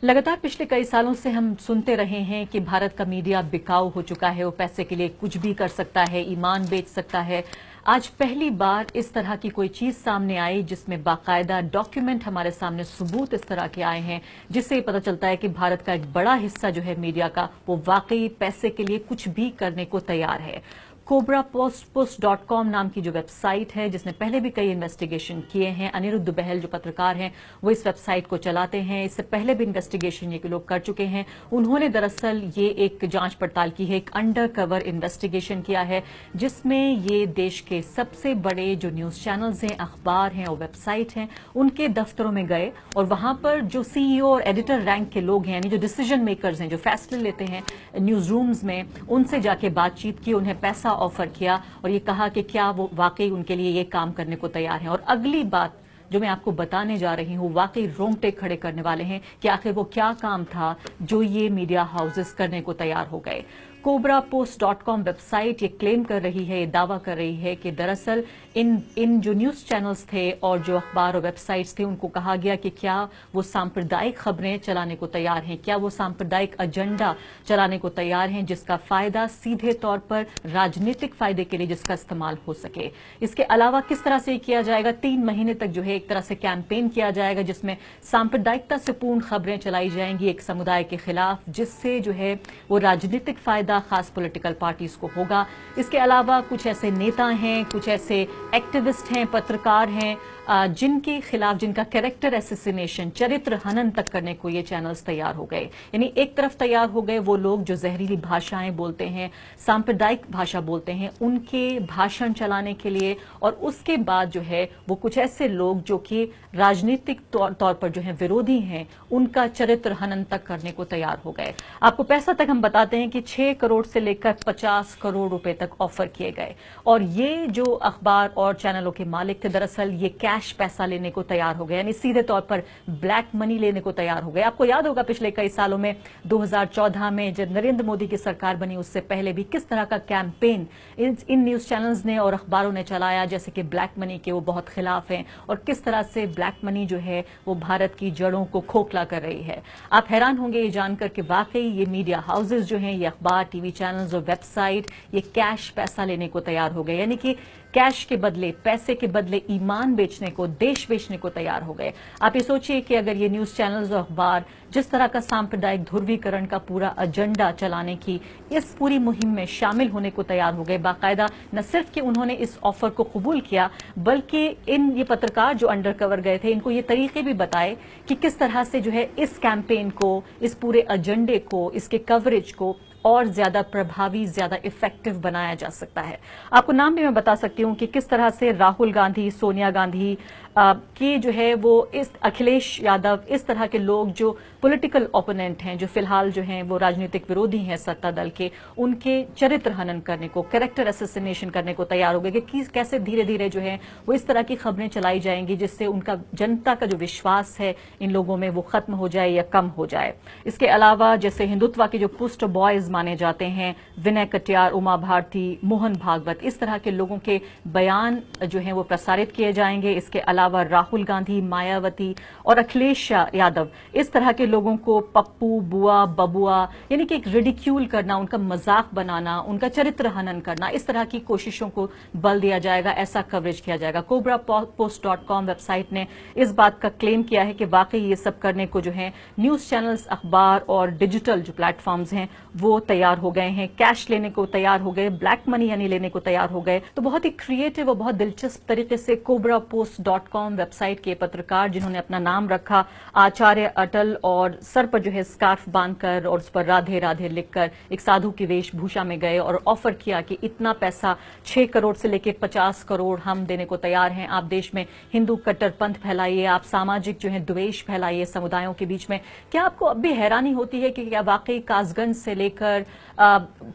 लगातार पिछले कई सालों से हम सुनते रहे हैं कि भारत का मीडिया बिकाऊ हो चुका है, वो पैसे के लिए कुछ भी कर सकता है, ईमान बेच सकता है। आज पहली बार इस तरह की कोई चीज सामने आई जिसमें बाकायदा डॉक्यूमेंट हमारे सामने सबूत इस तरह के आए हैं, जिससे ये पता चलता है कि भारत का एक बड़ा हिस्सा जो है मीडिया का, वो वाकई पैसे के लिए कुछ भी करने को तैयार है। कोबरापोस्ट.com नाम की जो वेबसाइट है, जिसने पहले भी कई इन्वेस्टिगेशन किए हैं, अनिरुद्ध बहल जो पत्रकार हैं वो इस वेबसाइट को चलाते हैं, इससे पहले भी इन्वेस्टिगेशन ये लोग कर चुके हैं। उन्होंने दरअसल ये एक जांच पड़ताल की है, एक अंडर कवर इन्वेस्टिगेशन किया है, जिसमें ये देश के सबसे बड़े जो न्यूज चैनल्स हैं, अखबार हैं और वेबसाइट हैं, उनके दफ्तरों में गए और वहां पर जो सीईओ और एडिटर रैंक के लोग हैं, यानी जो डिसीजन मेकर्स हैं, जो फैसले लेते हैं न्यूज रूम्स में, उनसे जाके बातचीत की, उन्हें पैसा ऑफर किया और ये कहा कि क्या वो वाकई उनके लिए ये काम करने को तैयार हैं। और अगली बात जो मैं आपको बताने जा रही हूं, वाकई रोंगटे खड़े करने वाले हैं कि आखिर वो क्या काम था जो ये मीडिया हाउसेस करने को तैयार हो गए। कोबरापोस्ट.com वेबसाइट ये क्लेम कर रही है, ये दावा कर रही है कि दरअसल इन जो न्यूज चैनल्स थे और जो अखबार और वेबसाइट्स थे, उनको कहा गया कि क्या वो सांप्रदायिक खबरें चलाने को तैयार हैं, क्या वो सांप्रदायिक एजेंडा चलाने को तैयार हैं, जिसका फायदा सीधे तौर पर राजनीतिक फायदे के लिए जिसका इस्तेमाल हो सके। इसके अलावा किस तरह से किया जाएगा, 3 महीने तक जो है एक तरह से कैंपेन किया जाएगा जिसमें सांप्रदायिकता से पूर्ण खबरें चलाई जाएंगी एक समुदाय के खिलाफ, जिससे जो है वो राजनीतिक फायदा खास पॉलिटिकल पार्टीज को होगा। इसके अलावा कुछ ऐसे नेता हैं, कुछ ऐसे एक्टिविस्ट हैं, पत्रकार हैं, जिनके खिलाफ, जिनका कैरेक्टर एसेसिनेशन, चरित्र हनन तक करने को ये चैनल्स तैयार हो गए। यानी एक तरफ तैयार हो गए वो लोग जो जहरीली भाषाएं बोलते हैं, सांप्रदायिक भाषा बोलते हैं, उनके भाषण चलाने के लिए, और उसके बाद जो है वो कुछ ऐसे लोग जो कि राजनीतिक तौर पर जो है विरोधी हैं, उनका चरित्र हनन तक करने को तैयार हो गए। आपको पैसा तक हम बताते हैं कि 6 करोड़ से लेकर 50 करोड़ रुपए तक ऑफर किए गए, और ये जो अखबार और चैनलों के मालिक थे, दरअसल ये कैश पैसा लेने को तैयार हो गए, यानी सीधे तौर पर ब्लैक मनी लेने को तैयार हो गए। आपको याद होगा पिछले कई सालों में, 2014 में जब नरेंद्र मोदी की सरकार बनी, उससे पहले भी किस तरह का कैंपेन इन न्यूज चैनल्स ने और अखबारों ने चलाया, जैसे कि ब्लैक मनी के वो बहुत खिलाफ हैं और किस तरह से ब्लैक मनी जो है वो भारत की जड़ों को खोखला कर रही है। आप हैरान होंगे ये जानकर कि वाकई ये मीडिया हाउसेज जो हैं, ये अखबार, टीवी चैनल्स और वेबसाइट, ये कैश पैसा लेने को तैयार हो गए, यानी कि कैश के बदले, पैसे के बदले ईमान बेचने को, देश बेचने को तैयार हो गए। आप ये सोचिए कि अगर ये न्यूज चैनल्स और अखबार जिस तरह का सांप्रदायिक ध्रुवीकरण का पूरा एजेंडा चलाने की इस पूरी मुहिम में शामिल होने को तैयार हो गए, बाकायदा न सिर्फ कि उन्होंने इस ऑफर को कबूल किया, बल्कि ये पत्रकार जो अंडरकवर गए थे, इनको ये तरीके भी बताए कि किस तरह से जो है इस कैंपेन को, इस पूरे एजेंडे को, इसके कवरेज को और ज्यादा प्रभावी, ज्यादा इफेक्टिव बनाया जा सकता है। आपको नाम भी मैं बता सकती हूं कि किस तरह से राहुल गांधी, सोनिया गांधी की जो है वो, इस अखिलेश यादव, इस तरह के लोग जो पॉलिटिकल ओपोनेंट हैं, जो फिलहाल जो हैं वो राजनीतिक विरोधी हैं सत्ता दल के, उनके चरित्र हनन करने को, कैरेक्टर एसेसिनेशन करने को तैयार हो गए कि कैसे धीरे धीरे जो है वो इस तरह की खबरें चलाई जाएंगी जिससे उनका, जनता का जो विश्वास है इन लोगों में, वो खत्म हो जाए या कम हो जाए। इसके अलावा जैसे हिंदुत्व के जो पुष्ट बॉयज माने जाते हैं, विनय कटियार, उमा भारती, मोहन भागवत, इस तरह के लोगों के बयान जो हैं वो प्रसारित किए जाएंगे। इसके अलावा राहुल गांधी, मायावती और अखिलेश यादव, इस तरह के लोगों को पप्पू, बुआ, बबुआ, यानी कि एक रिडिक्यूल करना, उनका मजाक बनाना, उनका चरित्र हनन करना, इस तरह की कोशिशों को बल दिया जाएगा, ऐसा कवरेज किया जाएगा। कोबरापोस्ट.com वेबसाइट ने इस बात का क्लेम किया है कि वाकई ये सब करने को जो है न्यूज चैनल्स, अखबार और डिजिटल जो प्लेटफॉर्म्स हैं वो तैयार हो गए हैं, कैश लेने को तैयार हो गए, ब्लैक मनी यानी लेने को तैयार हो गए। तो बहुत ही क्रिएटिव और बहुत दिलचस्प तरीके से कोबरापोस्ट.com वेबसाइट के पत्रकार, जिन्होंने अपना नाम रखा आचार्य अटल, और सर पर जो है स्कार्फ बांधकर और उस पर राधे राधे लिखकर एक साधु की वेशभूषा में गए और ऑफर किया कि इतना पैसा, 6 करोड़ से लेकर 50 करोड़ हम देने को तैयार हैं। आप देश में हिंदू कट्टरपंथ फैलाइए, आप सामाजिक जो है द्वेष फैलाइए समुदायों के बीच में। क्या आपको अब भी हैरानी होती है कि क्या वाकई कासगंज से लेकर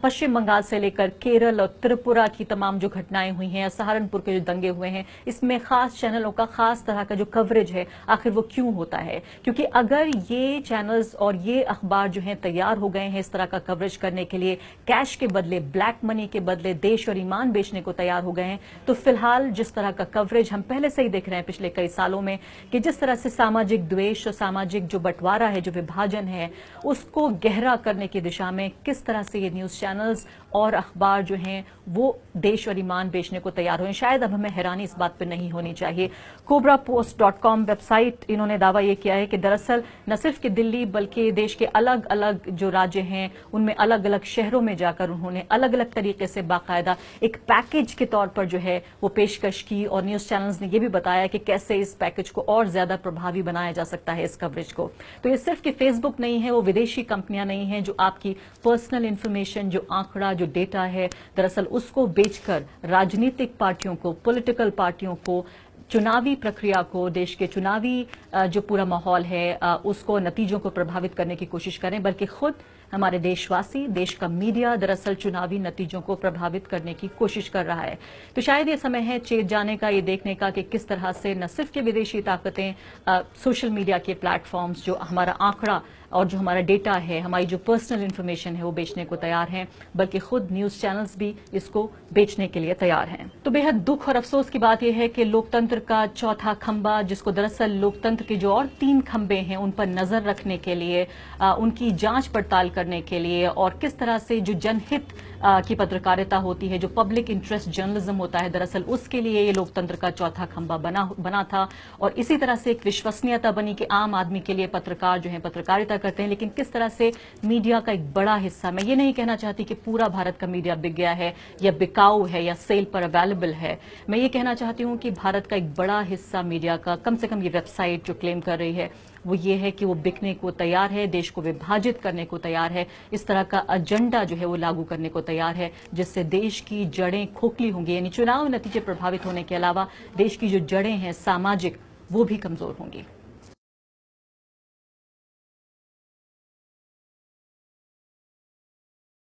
पश्चिम बंगाल से लेकर केरल और त्रिपुरा की तमाम जो घटनाएं हुई हैं, सहारनपुर के जो दंगे हुए हैं, इसमें खास चैनलों का का खास तरह का जो कवरेज है आखिर वो क्यों होता है? क्योंकि अगर ये चैनल्स और ये अखबार जो हैं तैयार हो गए हैं इस तरह का कवरेज करने के लिए, कैश के बदले, ब्लैक मनी के बदले देश और ईमान बेचने को तैयार हो गए हैं, तो फिलहाल जिस तरह का कवरेज हम पहले से ही देख रहे हैं पिछले कई सालों में कि जिस तरह से सामाजिक द्वेष और सामाजिक जो बंटवारा है, जो विभाजन है, उसको गहरा करने की दिशा में किस तरह से ये न्यूज चैनल्स और अखबार जो हैं वो देश और ईमान बेचने को तैयार हुए, शायद अब हमें हैरानी इस बात पर नहीं होनी चाहिए। cobrapost.com वेबसाइट, इन्होंने दावा यह किया है कि दरअसल न सिर्फ कि दिल्ली बल्कि देश के अलग अलग जो राज्य हैं उनमें अलग अलग शहरों में जाकर उन्होंने अलग अलग तरीके से बाकायदा एक पैकेज के तौर पर जो है वो पेशकश की, और न्यूज चैनल्स ने यह भी बताया कि कैसे इस पैकेज को और ज्यादा प्रभावी बनाया जा सकता है, इस कवरेज को। तो ये सिर्फ कि फेसबुक नहीं है, वो विदेशी कंपनियां नहीं हैं जो आपकी पर्सनल इंफॉर्मेशन, जो आंकड़ा, जो डेटा है, दरअसल उसको बेचकर राजनीतिक पार्टियों को, पॉलिटिकल पार्टियों को, चुनावी प्रक्रिया को, देश के चुनावी जो पूरा माहौल है उसको, नतीजों को प्रभावित करने की कोशिश करें, बल्कि खुद हमारे देशवासी, देश का मीडिया दरअसल चुनावी नतीजों को प्रभावित करने की कोशिश कर रहा है। तो शायद ये समय है चेत जाने का, ये देखने का कि किस तरह से न सिर्फ के विदेशी ताकतें, सोशल मीडिया के प्लेटफॉर्म्स जो हमारा आंकड़ा और जो हमारा डेटा है, हमारी जो पर्सनल इंफॉर्मेशन है वो बेचने को तैयार हैं, बल्कि खुद न्यूज चैनल्स भी इसको बेचने के लिए तैयार हैं। तो बेहद दुख और अफसोस की बात यह है कि लोकतंत्र का चौथा खंबा, जिसको दरअसल लोकतंत्र के जो और 3 खंबे हैं उन पर नजर रखने के लिए, उनकी जांच पड़ताल करने के लिए, और किस तरह से जो जनहित की पत्रकारिता होती है, जो पब्लिक इंटरेस्ट जर्नलिज्म होता है, दरअसल उसके लिए ये लोकतंत्र का चौथा खंबा बना था। और इसी तरह से एक विश्वसनीयता बनी कि आम आदमी के लिए पत्रकार जो है पत्रकारिता करते हैं, लेकिन किस तरह से मीडिया का एक बड़ा हिस्सा, मैं ये नहीं कहना चाहती कि पूरा भारत का मीडिया बिक गया है या बिकाऊ है या सेल पर अवेलेबल है, मैं ये कहना चाहती हूं कि भारत का एक बड़ा हिस्सा मीडिया का, कम से कम ये वेबसाइट जो क्लेम कर रही है वो ये है कि वो बिकने को तैयार है, देश को विभाजित करने को तैयार है, इस तरह का एजेंडा जो है वो लागू करने को तैयार है, जिससे देश की जड़ें खोखली होंगी, यानी चुनाव नतीजे प्रभावित होने के अलावा देश की जो जड़ें हैं सामाजिक, वो भी कमजोर होंगी।